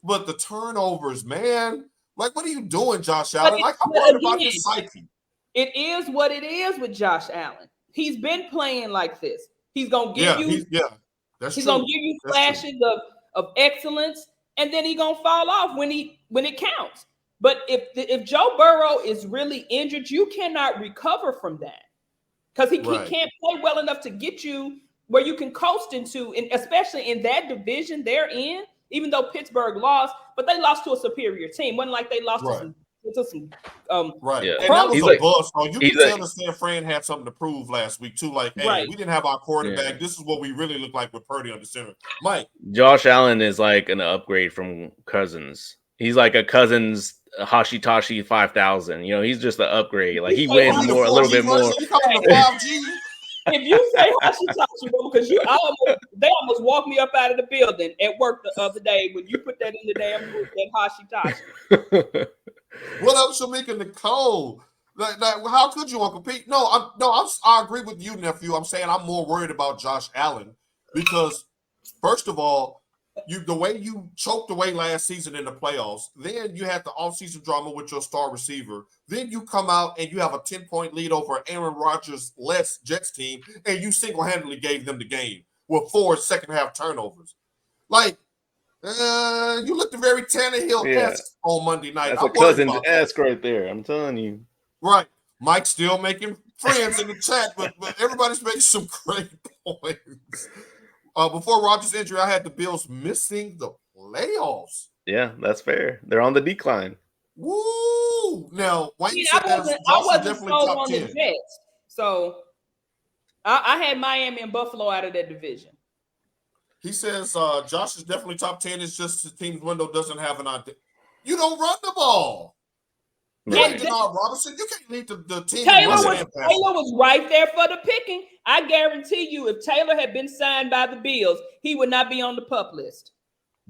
but the turnovers, man, like, what are you doing, Josh Allen? Like, I'm worried about his psyche. It is what it is with Josh Allen. He's been playing like this. He's going to give you that's he's true. going to give you flashes of excellence, and then he gonna fall off when it counts. But if Joe Burrow is really injured, you cannot recover from that because he can't play well enough to get you where you can coast into, and especially in that division they're in. Even though Pittsburgh lost, but they lost to a superior team. Wasn't like they lost to some right. Yeah. And that was a bust. So you can tell like, that San Fran had something to prove last week too. Like, hey, we didn't have our quarterback. Yeah. This is what we really look like with Purdy on the center. Mike. Josh Allen is like an upgrade from Cousins. He's like a Cousins Hashitashi 5000. You know, he's just an upgrade. Like he wins more, a little bit more. You coming to 5G? If you say Hashitashi, because they almost walked me up out of the building at work the other day when you put that in the damn group, that Hashitashi. What up, Shamika Nicole? Like, how could you want to compete? I agree with you, nephew. I'm saying I'm more worried about Josh Allen because, first of all, the way you choked away last season in the playoffs, then you had the offseason drama with your star receiver. Then you come out and you have a 10-point lead over Aaron Rodgers-less Jets team, and you single-handedly gave them the game with 4 second-half turnovers. Like, you looked very Tannehill-esque on Monday night. That's a Cousins-esque right there. I'm telling you. Right. Mike's still making friends in the chat, but everybody's making some great points. Before Rodgers' injury, I had the Bills missing the playoffs. Yeah, that's fair. They're on the decline. Woo! Now, Wayne said I wasn't sold on the Jets, so I had Miami and Buffalo out of that division. He says Josh is definitely top 10. It's just the team's window doesn't have an idea. You don't run the ball. You ain't Denard Robinson. You can't lead the team. Taylor was right there for the picking. I guarantee you, if Taylor had been signed by the Bills, he would not be on the PUP list.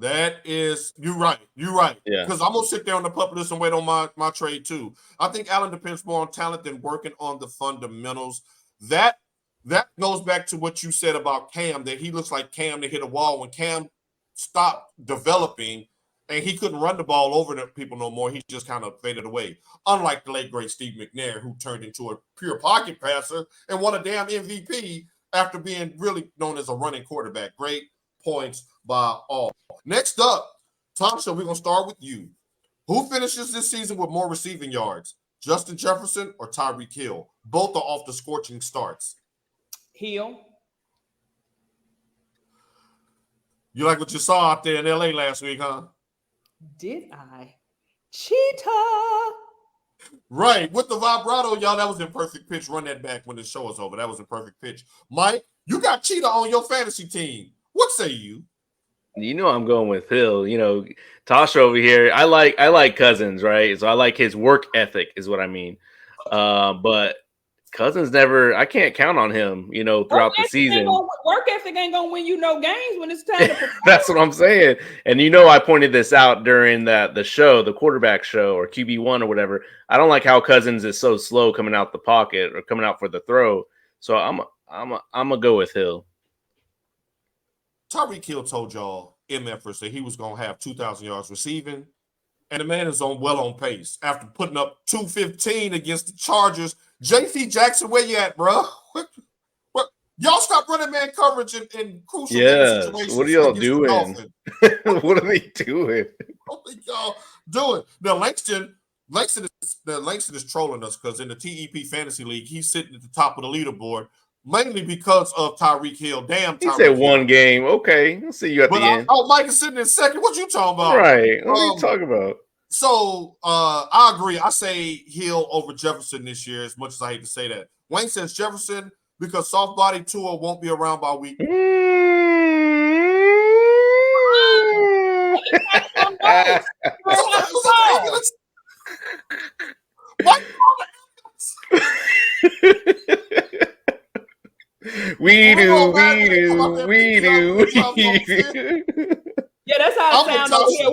You're right. Yeah. Because I'm going to sit there on the PUP list and wait on my trade too. I think Allen depends more on talent than working on the fundamentals. That goes back to what you said about Cam, that he looks like Cam that hit a wall when Cam stopped developing and he couldn't run the ball over the people no more. He just kind of faded away. Unlike the late, great Steve McNair, who turned into a pure pocket passer and won a damn MVP after being really known as a running quarterback. Great points by all. Next up, Tasha, we're going to start with you. Who finishes this season with more receiving yards, Justin Jefferson or Tyreek Hill? Both are off the scorching starts. Hill. You like what you saw out there in L.A. last week, huh? Did I? Cheetah. Right. With the vibrato, y'all, that was in perfect pitch. Run that back when the show is over. That was in perfect pitch. Mike, you got Cheetah on your fantasy team. What say you? You know I'm going with Hill. You know, Tasha over here. I like Cousins, right? So I like his work ethic is what I mean. But Cousins I can't count on him, you know, throughout the season. Work ethic ain't gonna win you no games when it's time to perform. That's what I'm saying. And you know, I pointed this out during the show, the quarterback show or QB1 or whatever. I don't like how Cousins is so slow coming out the pocket or coming out for the throw. So I'm gonna go with Hill. Tyreek Hill told y'all in Memphis that he was gonna have 2,000 yards receiving, and the man is on pace after putting up 215 against the Chargers. J.C. Jackson, where you at, bro? What? Y'all stop running man coverage in crucial situations. What are y'all doing? What are they doing? What are y'all doing? Now, Langston is trolling us because in the TEP Fantasy League, he's sitting at the top of the leaderboard, mainly because of Tyreek Hill. Damn, he said one game. Okay, I'll see you at the end. Mike is sitting in second. What you talking about? Right. What are you talking about? So I agree. I say Hill over Jefferson this year, as much as I hate to say that. Wayne says Jefferson because soft body Tua won't be around by week. We do. Yeah, that's how it sounds over here.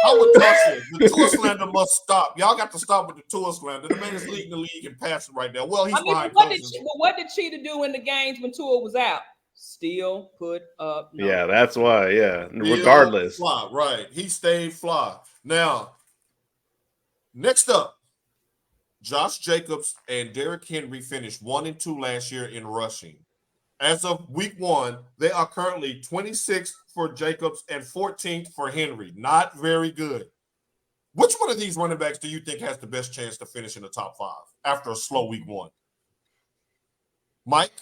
I'm with Tasha. The Tua slander must stop. Y'all got to stop with the Tua slander. The man is leading the league in passing right now. Well, he's behind Cousins. What did Cheetah do in the games when Tua was out? Still put up numbers. Yeah, that's why. Yeah, regardless. Fly, right. He stayed fly. Now, next up, Josh Jacobs and Derrick Henry finished 1 and 2 last year in rushing. As of week 1, they are currently 26th for Jacobs and 14th for Henry. Not very good. Which one of these running backs do you think has the best chance to finish in the top 5 after a slow week 1? Mike?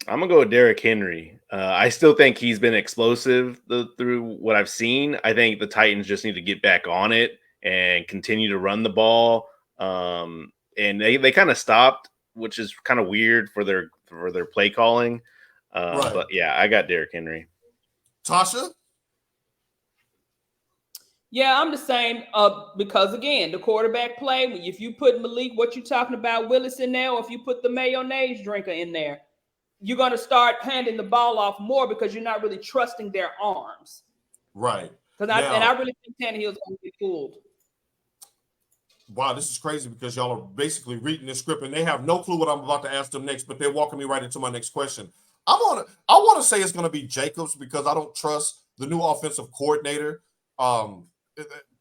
I'm going to go with Derrick Henry. I still think he's been explosive through what I've seen. I think the Titans just need to get back on it and continue to run the ball. And they kind of stopped, which is kind of weird for their play calling. Right. But, yeah, I got Derrick Henry. Tasha? Yeah, I'm the same. Because again, the quarterback play. If you put Malik, what you talking about, Willis in there, or if you put the mayonnaise drinker in there, you're gonna start handing the ball off more because you're not really trusting their arms. Right. Because I really think Tannehill's gonna get fooled. Wow, this is crazy because y'all are basically reading this script and they have no clue what I'm about to ask them next, but they're walking me right into my next question. I want to say it's going to be Jacobs because I don't trust the new offensive coordinator.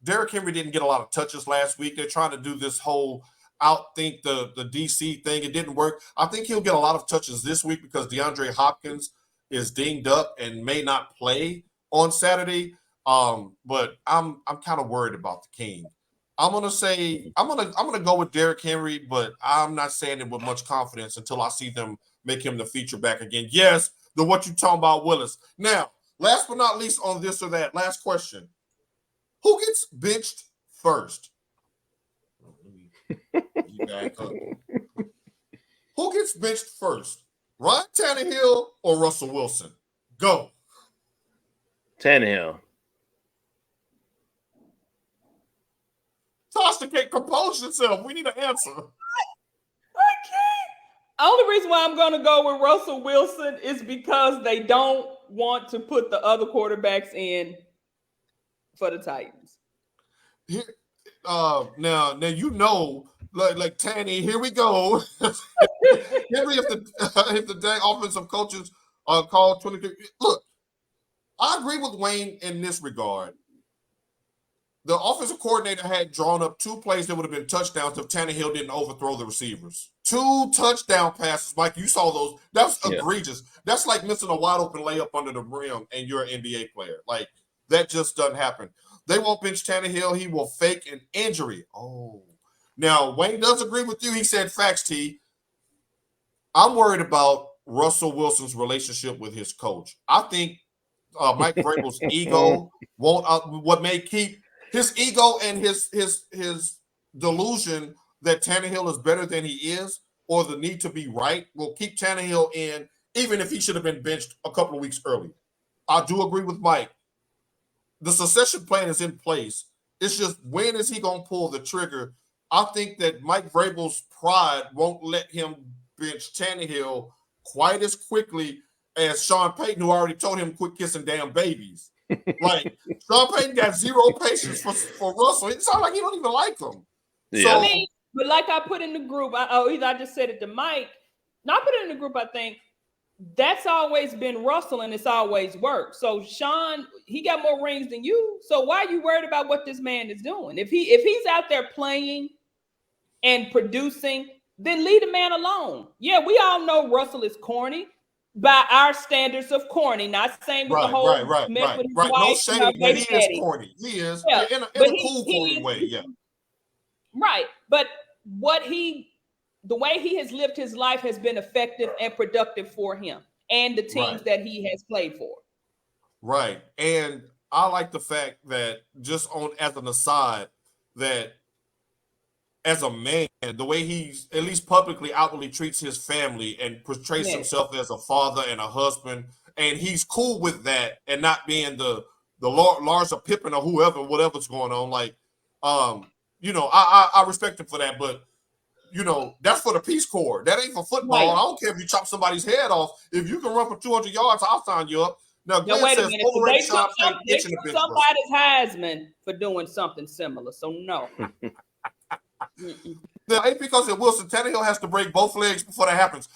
Derrick Henry didn't get a lot of touches last week. They're trying to do this whole outthink the DC thing. It didn't work. I think he'll get a lot of touches this week because DeAndre Hopkins is dinged up and may not play on Saturday. But I'm kind of worried about the King. I'm gonna go with Derrick Henry, but I'm not saying it with much confidence until I see them make him the feature back again. Yes, what you talking about, Willis. Now, last but not least on this or that, last question. Who gets benched first? Who gets benched first? Ryan Tannehill or Russell Wilson? Go. Tannehill. Tasha can't compose yourself. We need an answer. I can't. Only reason why I'm going to go with Russell Wilson is because they don't want to put the other quarterbacks in for the Titans. Here, now you know, like Tanny. Here we go. Henry, if the dang offensive coaches called 23. Look, I agree with Wayne in this regard. The offensive coordinator had drawn up 2 plays that would have been touchdowns if Tannehill didn't overthrow the receivers. 2 touchdown passes, Mike. You saw those. That's egregious. That's like missing a wide open layup under the rim and you're an NBA player. Like, that just doesn't happen. They won't bench Tannehill. He will fake an injury. Oh. Now, Wayne does agree with you. He said, facts, T. I'm worried about Russell Wilson's relationship with his coach. I think Mike Vrabel's ego won't what may keep his ego and his delusion that Tannehill is better than he is, or the need to be right, will keep Tannehill in, even if he should have been benched a couple of weeks earlier. I do agree with Mike. The succession plan is in place. It's just, when is he going to pull the trigger? I think that Mike Vrabel's pride won't let him bench Tannehill quite as quickly as Sean Payton, who already told him quit kissing damn babies. Like, Sean Payton got 0 patience for Russell. It sounds like he don't even like him. Yeah. So, I mean, but like I put in the group, I just said it to Mike. Not put it in the group, I think. That's always been Russell, and it's always worked. So Sean, he got more rings than you. So why are you worried about what this man is doing? If he's out there playing and producing, then leave the man alone. Yeah, we all know Russell is corny by our standards of corny. Not saying with the whole mess with his wife. No shade, but he is corny. He is in a cool, corny way. Yeah. Right, but the way he has lived his life has been effective and productive for him and the teams that he has played for. Right. And I like the fact that, just as an aside, that as a man, the way he's at least publicly, outwardly treats his family and portrays himself as a father and a husband, and he's cool with that and not being the Larsa Pippen or whatever's going on. Like, I respect him for that, but that's for the Peace Corps. That ain't for football. Right. I don't care if you chop somebody's head off. If you can run for 200 yards, I'll sign you up. Now, Glenn wait says, a minute. They took somebody's Heisman for doing something similar. So no. Now, ain't because of Wilson. Tannehill has to break both legs before that happens.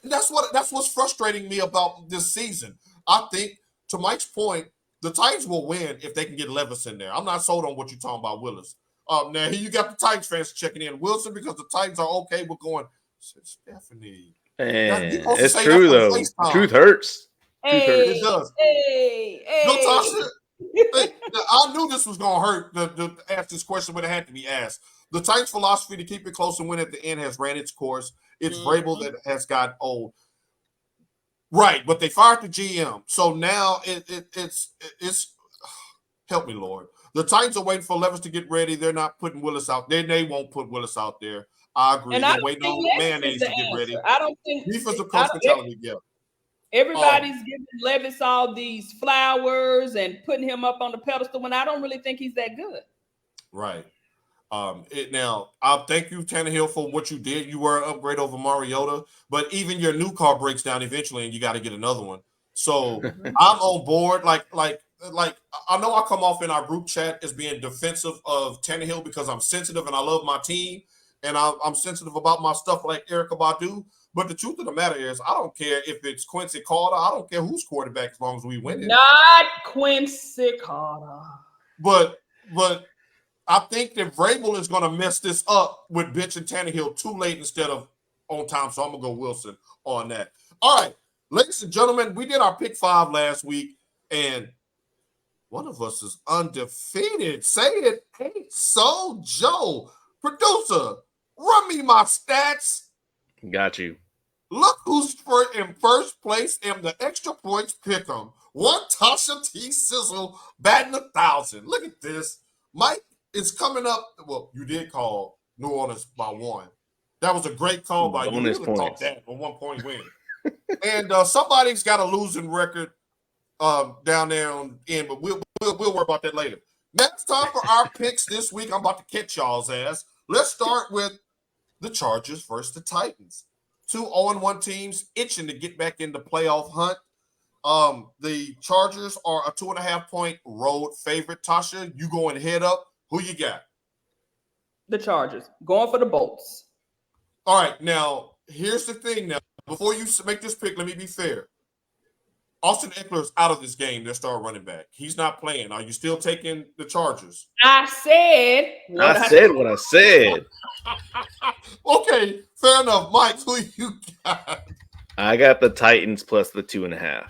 That's what's frustrating me about this season. I think, to Mike's point, the Titans will win if they can get Levis in there. I'm not sold on what you're talking about, Willis. Now, here you got the Titans fans checking in. Wilson, because the Titans are okay with going, Stephanie, And You supposed to it's say that true for though. The FaceTime. truth hurts. Truth hurts. Hey, It does. hey. No, Tasha. Hey, I knew this was gonna hurt to ask this question, but it had to be asked. The Titans' philosophy to keep it close and win at the end has ran its course. It's Vrabel that has got old. Right, but they fired the GM, so now it's help me, Lord. The Titans are waiting for Levis to get ready. They're not putting Willis out. They won't put Willis out there. I agree. And I They're don't waiting think on Levis is mayonnaise the to get ready. answer. I don't think Defensive coach mentality. Yeah. Everybody's giving Levis all these flowers and putting him up on the pedestal when I don't really think he's that good. Right. Now, I'll thank you, Tannehill, for what you did. You were an upgrade over Mariota, but even your new car breaks down eventually, and you got to get another one. So I'm on board. Like I know I come off in our group chat as being defensive of Tannehill because I'm sensitive and I love my team, and I'm sensitive about my stuff like Erykah Badu. But the truth of the matter is, I don't care if it's Quincy Carter. I don't care who's quarterback as long as we win it. Not Quincy Carter. But I think that Vrabel is going to mess this up with benching Tannehill too late instead of on time. So I'm going to go Wilson on that. All right, ladies and gentlemen, we did our pick 5 last week, and one of us is undefeated. Say it ain't so, Joe. Producer, run me my stats. Got you. Look who's in first place in the extra points pick 'em. One Tasha T. Sizzle batting 1,000. Look at this. Mike is coming up. Well, you did call New Orleans by 1. That was a great call by you. Bonus You would have points. thought that for 1 point win. And somebody's got a losing record down there on end, but we'll worry about that later. Next time for our picks this week, I'm about to catch y'all's ass. Let's start with the Chargers versus the Titans. 2 0-1 teams itching to get back in the playoff hunt. The Chargers are a 2.5 point road favorite. Tasha, you going head up. Who you got? The Chargers. Going for the Bolts. All right, now, here's the thing now. Before you make this pick, let me be fair. Austin Eckler's out of this game, their star running back. He's not playing. Are you still taking the Chargers? I said what I said. Okay, fair enough. Mike, who you got? I got the Titans plus the 2.5.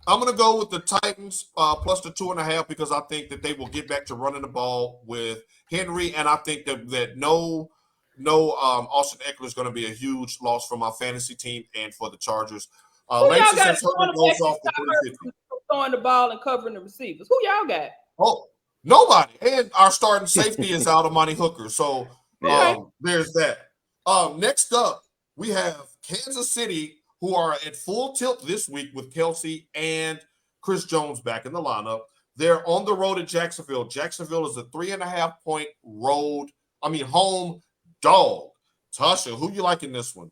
I'm going to go with the Titans plus the 2.5 because I think that they will get back to running the ball with Henry, and I think that no Austin Eckler is going to be a huge loss for my fantasy team and for the Chargers. Lance says Herbert goes off for 350. Throwing the ball and covering the receivers. Who y'all got? Oh, nobody. And our starting safety is out of Monty Hooker. So there's that. Next up, we have Kansas City, who are at full tilt this week with Kelsey and Chris Jones back in the lineup. They're on the road at Jacksonville. Jacksonville is a 3.5 point home dog. Tasha, who you like in this one?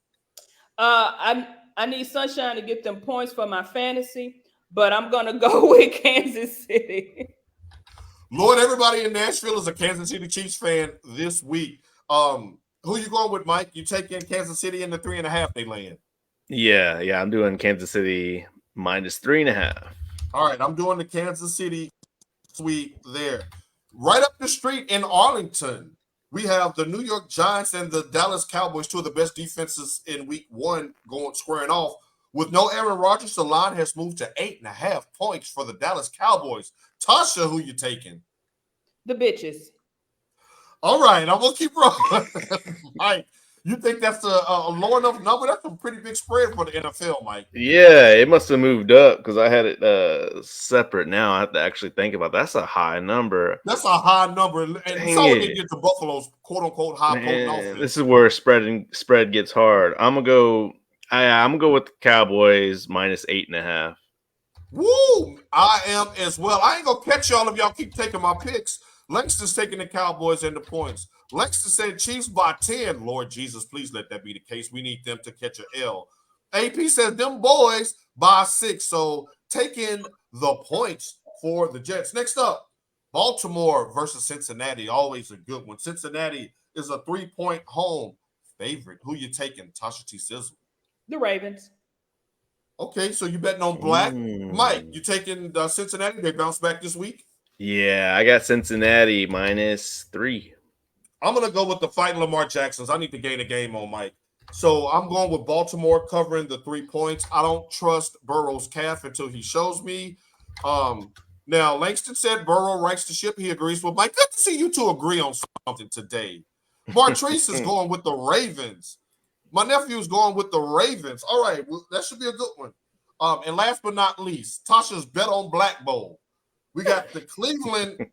I need Sunshine to get them points for my fantasy, but I'm going to go with Kansas City. Lord, everybody in Nashville is a Kansas City Chiefs fan this week. Who you going with, Mike? You taking Kansas City in the 3.5 they land? Yeah, I'm doing Kansas City minus 3.5. All right, I'm doing the Kansas City sweep there. Right up the street in Arlington, we have the New York Giants and the Dallas Cowboys, 2 of the best defenses in week 1 squaring off. With no Aaron Rodgers, the line has moved to 8.5 points for the Dallas Cowboys. Tasha, who you taking? The bitches. All right, I'm going to keep rolling. Mike, you think that's a low enough number? That's a pretty big spread for the NFL, Mike. Yeah, it must have moved up because I had it separate now. I have to actually think about that. That's a high number. That's a high number. And it's how they get to Buffalo's quote-unquote high potent offense. This is where spread gets hard. I'm gonna go with the Cowboys minus 8.5. Woo! I am as well. I ain't gonna catch y'all if y'all keep taking my picks. Langston's taking the Cowboys and the points. Langston said Chiefs by 10. Lord Jesus, please let that be the case. We need them to catch an L. AP says them boys by 6. So taking the points for the Jets. Next up, Baltimore versus Cincinnati. Always a good one. Cincinnati is a 3-point home favorite. Who you taking? Tasha T. Sizzle. The Ravens. Okay, so you betting on black. Mike, you taking Cincinnati? They bounce back this week? Yeah, I got Cincinnati minus 3. I'm going to go with the fighting Lamar Jacksons. I need to gain a game on Mike. So I'm going with Baltimore covering the 3 points. I don't trust Burrow's calf until he shows me. Now, Langston said Burrow rights the ship. He agrees with Mike. Good to see you two agree on something today. Martrice is going with the Ravens. My nephew's going with the Ravens. All right, well, that should be a good one. And last but not least, Tasha's bet on Black Bowl. We got the Cleveland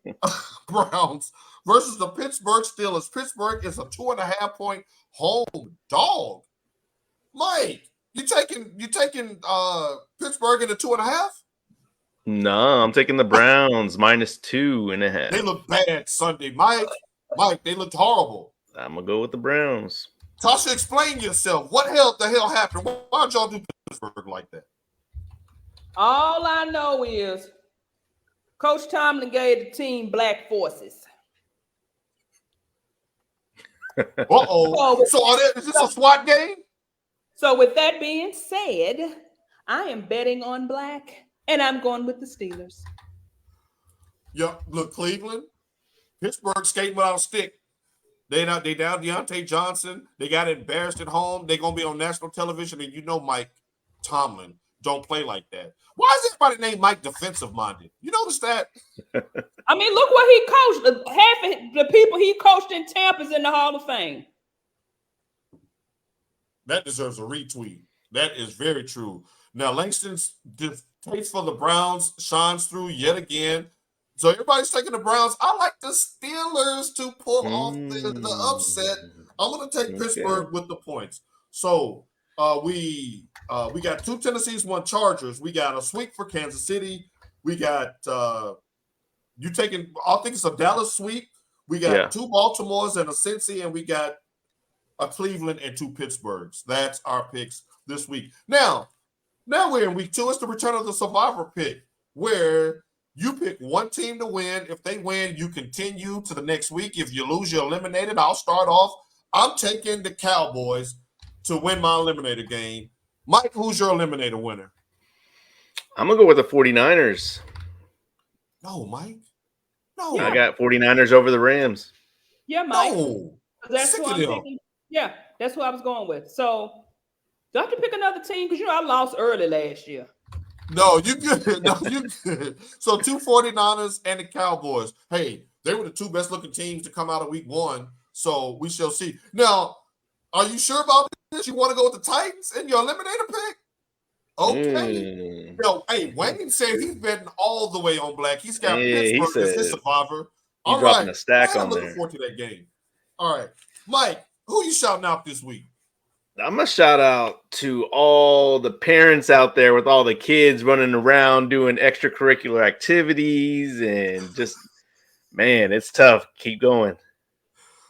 Browns versus the Pittsburgh Steelers. Pittsburgh is a 2.5-point home dog. Mike, you taking Pittsburgh in the 2.5? No, I'm taking the Browns -2.5. They look bad Sunday, Mike. They looked horrible. I'm gonna go with the Browns. Tasha, explain yourself. What the hell happened? Why'd y'all do Pittsburgh like that? All I know is Coach Tomlin gave the team black forces. Uh-oh. So is this a SWAT game? So with that being said, I am betting on black, and I'm going with the Steelers. Yeah, look, Cleveland, Pittsburgh skating without a stick. They down Deontay Johnson. They got embarrassed at home. They're going to be on national television, and you know Mike Tomlin don't play like that. Why is everybody named Mike defensive-minded? You notice that? I mean, look what he coached. Half of the people he coached in Tampa is in the Hall of Fame. That deserves a retweet. That is very true. Now, Langston's taste for the Browns shines through yet again. So everybody's taking the Browns. I like the Steelers to pull off the upset. I'm going to take Pittsburgh with the points. So we got 2 Tennessees, 1 Chargers. We got a sweep for Kansas City. We got you taking, I think it's a Dallas sweep. We got 2 Baltimores and a Cincy, and we got a Cleveland and 2 Pittsburghs. That's our picks this week. Now we're in week 2. It's the return of the survivor pick, where you pick one team to win. If they win, you continue to the next week. If you lose, you're eliminated. I'll start off. I'm taking the Cowboys to win my eliminator game. Mike, who's your eliminator winner? I'm going to go with the 49ers. No, Mike. No. I got 49ers over the Rams. Yeah, Mike. No. That's who I'm picking. Yeah, that's who I was going with. So, do I have to pick another team? Because, I lost early last year. No, you good. No, you good. So 2 49ers and the Cowboys. Hey, they were the 2 best looking teams to come out of week 1. So we shall see. Now, are you sure about this? You want to go with the Titans in your eliminator pick? Okay. No, hey, Wayne said he's betting all the way on black. He's got Pittsburgh as his survivor. All right. Dropping a stack on there. I'm looking forward to that game. All right. Mike, who you shouting out this week? I'm going to shout out to all the parents out there with all the kids running around doing extracurricular activities and just, man, it's tough. Keep going.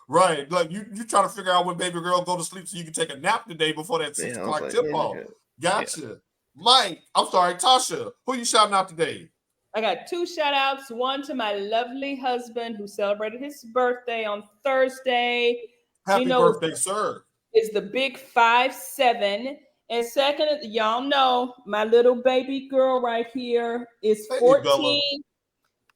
Right. Like you trying to figure out when baby girl go to sleep so you can take a nap today before that 6 o'clock tip off. Gotcha. Yeah. Mike, I'm sorry, Tasha, who you shouting out today? I got 2 shout outs. One to my lovely husband who celebrated his birthday on Thursday. Happy birthday, sir. Is the big 5'7". And second, y'all know my little baby girl right here is 14.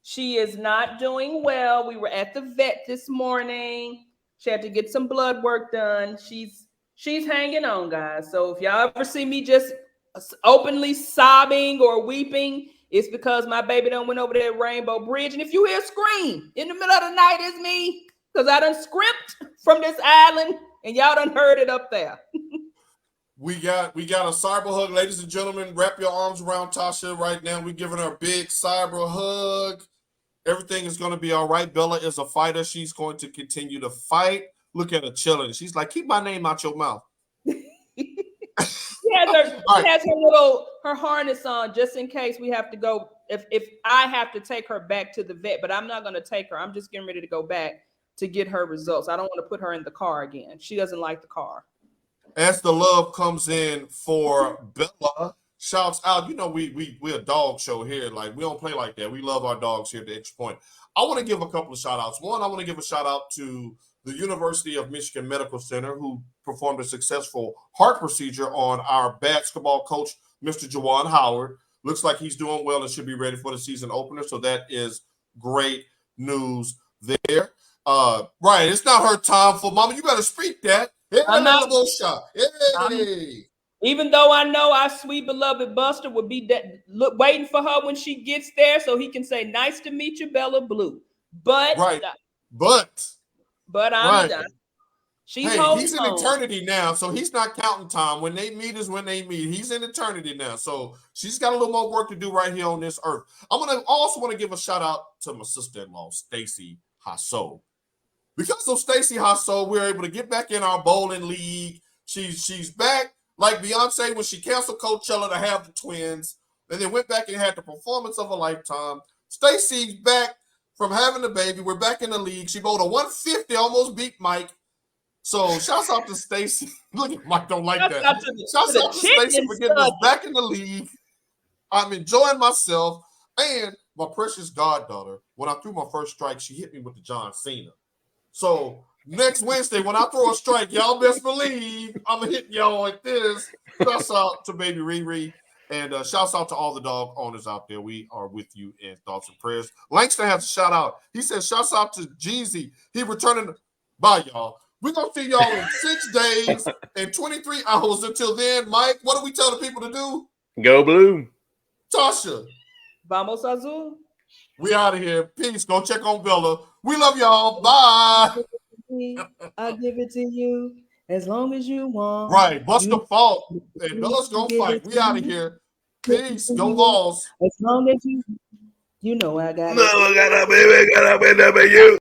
She is not doing well. We were at the vet this morning. She had to get some blood work done. She's hanging on, guys. So if y'all ever see me just openly sobbing or weeping, it's because my baby done went over that Rainbow Bridge. And if you hear a scream in the middle of the night, it's me, because I done scrimped from this island. And y'all done heard it up there. We got a cyber hug, ladies and gentlemen. Wrap your arms around Tasha right now. We're giving her a big cyber hug. Everything is going to be all right. Bella is a fighter. She's going to continue to fight. Look at her chilling. She's like, keep my name out your mouth. She has her harness on just in case we have to go. If I have to take her back to the vet, but I'm not going to take her. I'm just getting ready to go back to get her results. I don't want to put her in the car again. She doesn't like the car. As the love comes in for Bella, shouts out. We're a dog show here. Like, we don't play like that. We love our dogs here at the Extra Point. I want to give a couple of shout outs. One, I want to give a shout out to the University of Michigan Medical Center, who performed a successful heart procedure on our basketball coach, Mr. Jawan Howard. Looks like he's doing well and should be ready for the season opener. So that is great news there. Right, it's not her time for Mama. You better speak that. I'm not. Hey. Even though I know our sweet beloved Buster would be waiting for her when she gets there, so he can say, "Nice to meet you, Bella Blue." But right, but I'm right. done. She's he's in home. eternity now, so he's not counting time. When they meet is when they meet. He's in eternity now, so she's got a little more work to do right here on this earth. I'm gonna also want to give a shout out to my sister-in-law, Stacy Hasso. Because of Stacy Hasso, we're able to get back in our bowling league. She's back like Beyonce when she canceled Coachella to have the twins, and then went back and had the performance of a lifetime. Stacy's back from having the baby. We're back in the league. She bowled a 150, almost beat Mike. So shouts out to Stacy. Look at Mike, don't like that. Shouts out to Stacy for getting us back in the league. I'm enjoying myself. And my precious goddaughter, when I threw my first strike, she hit me with the John Cena. So next Wednesday, when I throw a strike, y'all best believe I'm going to hit y'all like this. Shouts out to baby Riri. And shouts out to all the dog owners out there. We are with you in thoughts and prayers. Langston has a shout out. He says, shouts out to Jeezy. He returning. Bye, y'all. We're going to see y'all in 6 days and 23 hours. Until then, Mike, what do we tell the people to do? Go Blue. Tasha. Vamos Azul. We out of here. Peace. Go check on Bella. We love y'all. Bye. I'll give it to you as long as you want. Right. Bust the fault. And Bella's going to fight. We out of here. Peace. Go Vols. As long as you know I got it. No, gotta be you.